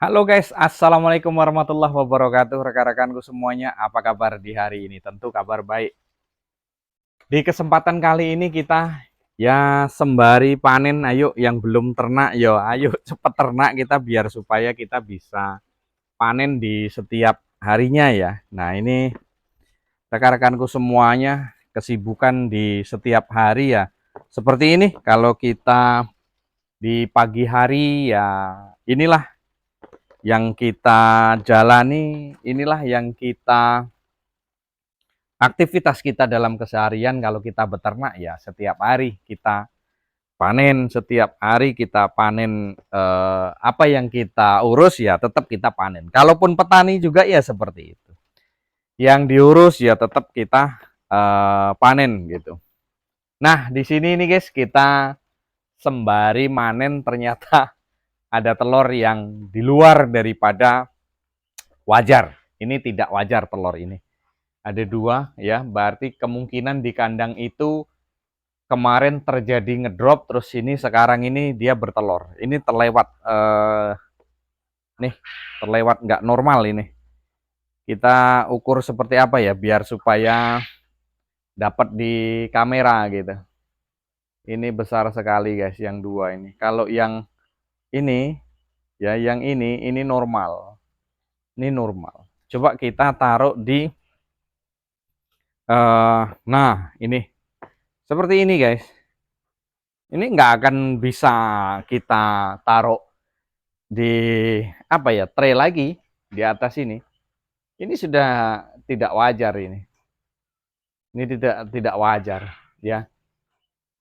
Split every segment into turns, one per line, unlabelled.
Halo guys, Assalamualaikum warahmatullahi wabarakatuh. Rekan-rekanku semuanya, apa kabar di hari ini? Tentu kabar baik. Di kesempatan kali ini kita ya sembari panen, ayo yang belum ternak, yo ayo cepet ternak kita biar supaya kita bisa panen di setiap harinya ya. Nah ini rekan-rekanku semuanya, kesibukan di setiap hari ya. Seperti ini, kalau kita di pagi hari ya inilah yang kita jalani, inilah yang kita aktivitas kita dalam keseharian. Kalau kita beternak ya setiap hari kita panen, setiap hari kita panen, apa yang kita urus ya tetap kita panen. Kalaupun petani juga ya seperti itu. Yang diurus ya tetap kita panen gitu. Nah, di sini nih guys, kita sembari manen ternyata ada telur yang di luar daripada wajar. Ini tidak wajar telur ini. Ada dua ya, berarti kemungkinan di kandang itu kemarin terjadi ngedrop, terus ini sekarang ini dia bertelur. Ini terlewat nih, terlewat nggak normal ini. Kita ukur seperti apa ya, biar supaya dapat di kamera gitu. Ini besar sekali guys, yang dua ini. Kalau yang ini ya, yang ini normal. Ini normal. Coba kita taruh di nah ini seperti ini guys. Ini nggak akan bisa kita taruh di apa ya, tray lagi di atas ini. Ini sudah tidak wajar ini. Ini tidak wajar ya.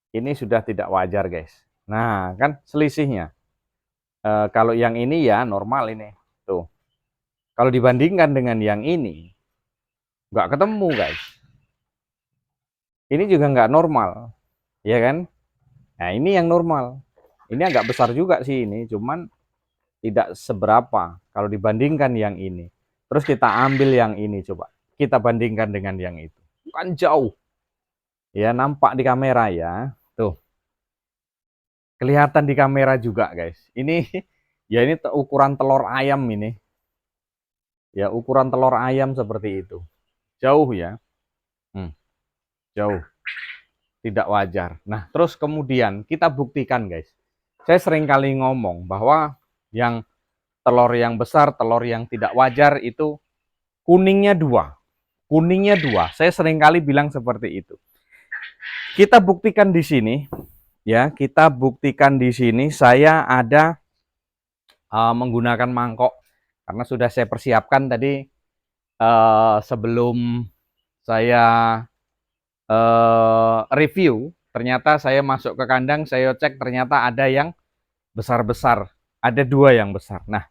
Ini sudah tidak wajar guys. Nah kan selisihnya. Kalau yang ini ya normal ini. Tuh. Kalau dibandingkan dengan yang ini nggak ketemu guys. Ini juga nggak normal, ya kan? Nah ini yang normal. Ini agak besar juga sih ini, cuman tidak seberapa kalau dibandingkan yang ini. Terus kita ambil yang ini, coba kita bandingkan dengan yang itu, kan jauh ya, nampak di kamera ya, tuh kelihatan di kamera juga guys. Ini ya, ini ukuran telur ayam ini ya, ukuran telur ayam seperti itu, jauh ya. Jauh, tidak wajar. Nah terus kemudian kita buktikan guys, saya sering kali ngomong bahwa yang telur yang besar, telur yang tidak wajar itu kuningnya dua. Kuningnya dua. Saya sering kali bilang seperti itu. Kita buktikan di sini, ya. Kita buktikan di sini. Saya ada menggunakan mangkok karena sudah saya persiapkan tadi, sebelum saya review. Ternyata saya masuk ke kandang, saya cek ternyata ada yang besar-besar, ada dua yang besar. Nah,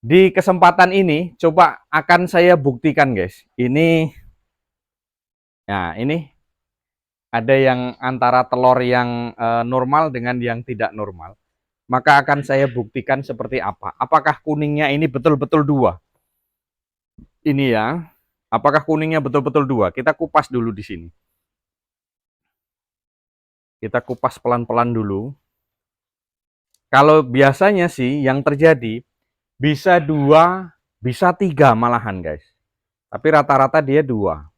di kesempatan ini coba akan saya buktikan guys. Ini, nah ini ada yang antara telur yang normal dengan yang tidak normal. Maka akan saya buktikan seperti apa. Apakah kuningnya ini betul-betul dua? Ini ya. Apakah kuningnya betul-betul dua? Kita kupas dulu di sini. Kita kupas pelan-pelan dulu. Kalau biasanya sih yang terjadi bisa dua, bisa tiga malahan guys. Tapi rata-rata dia dua.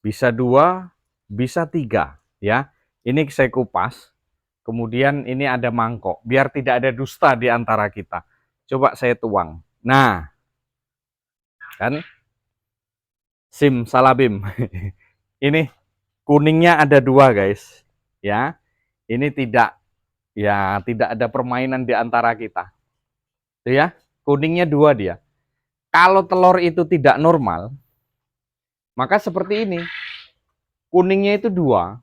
Bisa dua, bisa tiga ya. Ini saya kupas. Kemudian ini ada mangkok, biar tidak ada dusta di antara kita. Coba saya tuang. Nah, kan sim salabim. Ini kuningnya ada dua guys. Ya, ini tidak, ya tidak ada permainan di antara kita. Tuh ya, kuningnya dua dia. Kalau telur itu tidak normal, maka seperti ini. Kuningnya itu dua,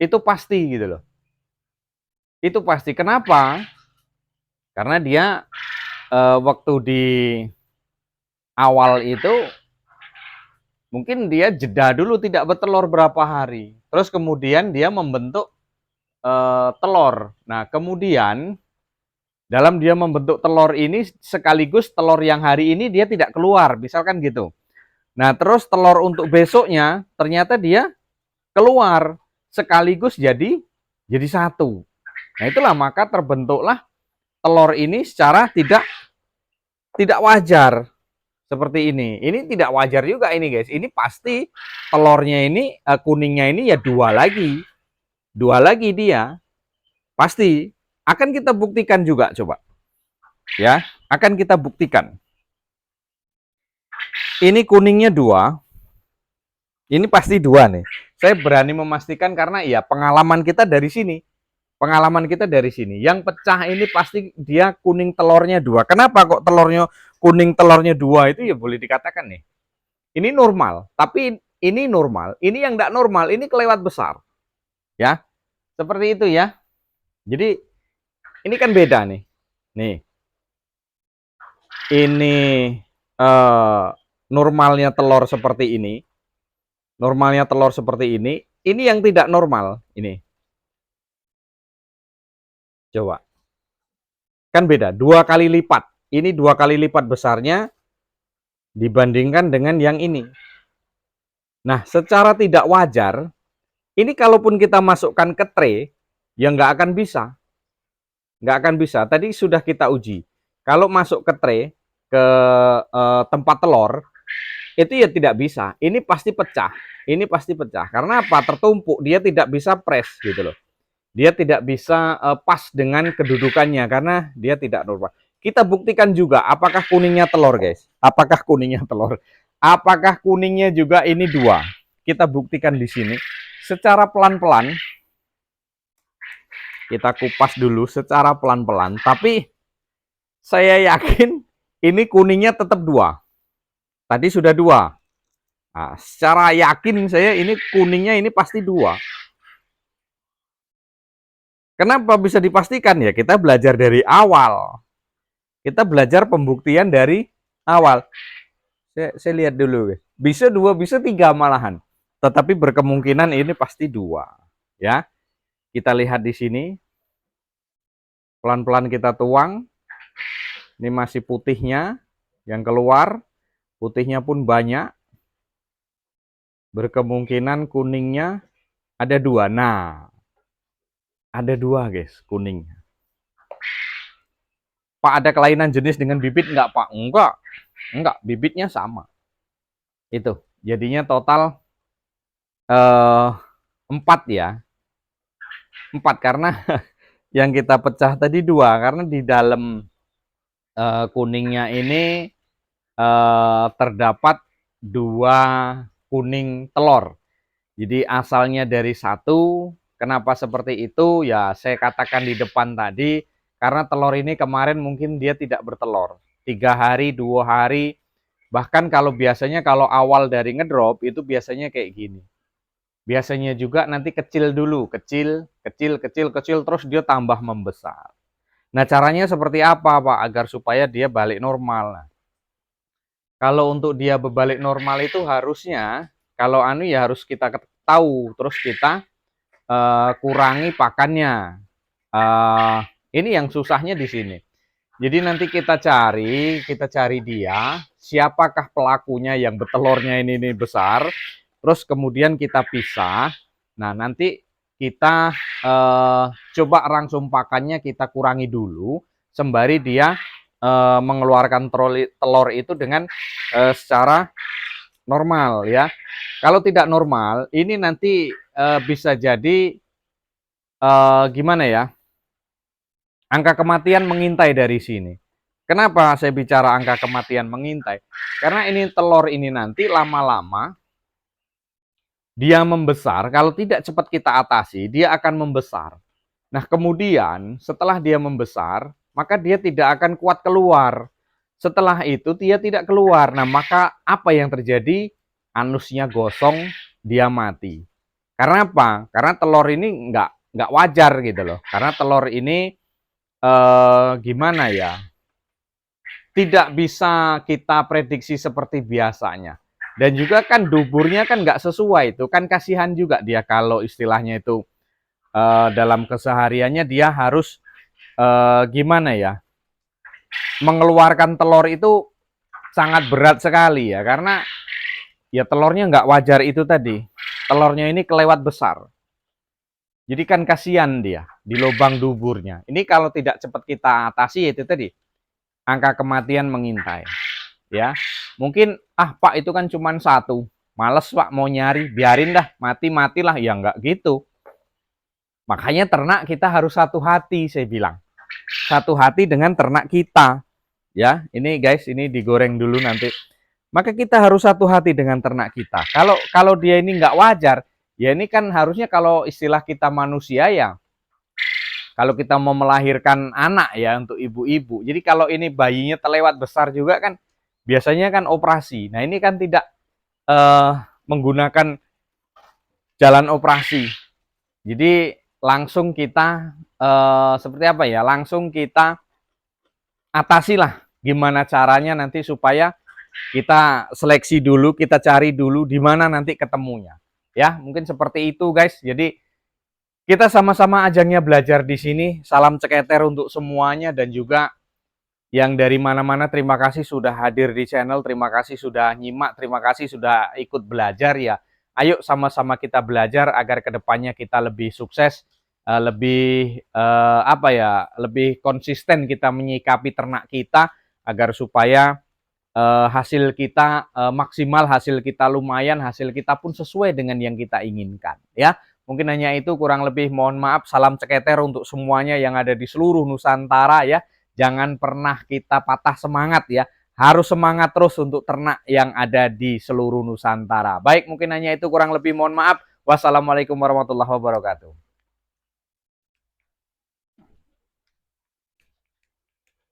itu pasti gitu loh. Itu pasti. Kenapa? Karena dia waktu di awal itu mungkin dia jeda dulu tidak bertelur berapa hari. Terus kemudian dia membentuk telur. Nah, kemudian dalam dia membentuk telur ini sekaligus telur yang hari ini dia tidak keluar, misalkan gitu. Nah, terus telur untuk besoknya ternyata dia keluar sekaligus jadi satu. Nah, itulah maka terbentuklah telur ini secara tidak Tidak wajar seperti ini. Ini tidak wajar juga ini guys. Ini pasti telurnya ini kuningnya ini ya dua lagi dia pasti. Akan kita buktikan juga coba ya. Akan kita buktikan. Ini kuningnya dua. Ini pasti dua nih. Saya berani memastikan karena ya pengalaman kita dari sini. Pengalaman kita dari sini. Yang pecah ini pasti dia kuning telurnya dua. Kenapa kok telurnya kuning telurnya dua itu ya boleh dikatakan nih. Ini normal, tapi ini normal. Ini yang tidak normal, ini kelewat besar. Ya, seperti itu ya. Jadi ini kan beda nih. Nih, ini normalnya telur seperti ini. Normalnya telur seperti ini. Ini yang tidak normal. Ini. Coba. Kan beda, 2 kali lipat. Ini 2 kali lipat besarnya dibandingkan dengan yang ini. Nah, secara tidak wajar, ini kalaupun kita masukkan ke tray, ya nggak akan bisa. Nggak akan bisa. Tadi sudah kita uji. Kalau masuk ke tray, ke tempat telur, itu ya tidak bisa. Ini pasti pecah. Ini pasti pecah. Karena apa? Tertumpuk. Dia tidak bisa press gitu loh. Dia tidak bisa pas dengan kedudukannya karena dia tidak normal. Kita buktikan juga apakah kuningnya telur, guys. Apakah kuningnya telur? Apakah kuningnya juga ini dua? Kita buktikan di sini secara pelan-pelan. Kita kupas dulu secara pelan-pelan, tapi saya yakin ini kuningnya tetap dua. Tadi sudah dua. Nah, secara yakin saya ini kuningnya ini pasti dua. Kenapa bisa dipastikan ya? Kita belajar dari awal. Kita belajar pembuktian dari awal. Saya lihat dulu. Bisa dua, bisa tiga malahan. Tetapi berkemungkinan ini pasti dua. Ya, kita lihat di sini. Pelan-pelan kita tuang. Ini masih putihnya yang keluar. Putihnya pun banyak. Berkemungkinan kuningnya ada dua. Nah, ada dua guys kuningnya. Pak, ada kelainan jenis dengan bibit enggak Pak? Enggak, bibitnya sama. Itu, jadinya total 4 ya. 4 karena yang kita pecah tadi 2 karena di dalam kuningnya ini terdapat 2 kuning telur. Jadi asalnya dari 1. Kenapa seperti itu? Ya saya katakan di depan tadi karena telur ini kemarin mungkin dia tidak bertelur. 3 hari, 2 hari. Bahkan kalau biasanya kalau awal dari ngedrop itu biasanya kayak gini. Biasanya juga nanti kecil dulu, kecil, terus dia tambah membesar. Nah, caranya seperti apa, Pak, agar supaya dia balik normal? Nah, kalau untuk dia berbalik normal itu harusnya, kalau ya harus kita tahu, terus kita kurangi pakannya. Ini yang susahnya di sini. Jadi nanti kita cari dia, siapakah pelakunya yang betelurnya ini besar, terus kemudian kita pisah. Nah, nanti kita coba rangsum pakannya kita kurangi dulu, sembari dia mengeluarkan telur itu dengan secara normal ya. Kalau tidak normal, ini nanti bisa jadi gimana ya? Angka kematian mengintai dari sini. Kenapa saya bicara angka kematian mengintai? Karena ini telur ini nanti lama-lama dia membesar, kalau tidak cepat kita atasi, dia akan membesar. Nah, kemudian setelah dia membesar, maka dia tidak akan kuat keluar. Setelah itu dia tidak keluar. Nah, maka apa yang terjadi? Anusnya gosong, dia mati. Karena apa? Karena telur ini nggak wajar gitu loh. Karena telur ini gimana ya? Tidak bisa kita prediksi seperti biasanya. Dan juga kan duburnya kan nggak sesuai itu kan kasihan juga dia kalau istilahnya itu dalam kesehariannya dia harus gimana ya mengeluarkan telur itu sangat berat sekali ya karena ya telurnya nggak wajar itu tadi telurnya ini kelewat besar jadi kan kasihan dia di lubang duburnya ini kalau tidak cepat kita atasi itu tadi angka kematian mengintai. Ya, mungkin Pak itu kan cuma satu, males Pak mau nyari, biarin dah matilah, ya nggak gitu. Makanya ternak kita harus satu hati, saya bilang satu hati dengan ternak kita. Ya, ini guys, ini digoreng dulu nanti. Maka kita harus satu hati dengan ternak kita. Kalau dia ini nggak wajar, ya ini kan harusnya kalau istilah kita manusia ya, kalau kita mau melahirkan anak ya untuk ibu-ibu. Jadi kalau ini bayinya terlewat besar juga kan, biasanya kan operasi. Nah ini kan tidak menggunakan jalan operasi. Jadi langsung kita seperti apa ya? Langsung kita atasilah gimana caranya nanti supaya kita seleksi dulu, kita cari dulu di mana nanti ketemunya. Ya, mungkin seperti itu guys. Jadi kita sama-sama ajangnya belajar di sini. Salam ceketer untuk semuanya dan juga yang dari mana-mana, terima kasih sudah hadir di channel, terima kasih sudah nyimak, terima kasih sudah ikut belajar ya. Ayo sama-sama kita belajar agar kedepannya kita lebih sukses, lebih lebih konsisten kita menyikapi ternak kita agar supaya hasil kita maksimal, hasil kita lumayan, hasil kita pun sesuai dengan yang kita inginkan ya. Mungkin hanya itu, kurang lebih mohon maaf. Salam ceketer untuk semuanya yang ada di seluruh Nusantara ya. Jangan pernah kita patah semangat ya. Harus semangat terus untuk ternak yang ada di seluruh Nusantara. Baik, mungkin hanya itu, kurang lebih mohon maaf. Wassalamualaikum warahmatullahi wabarakatuh.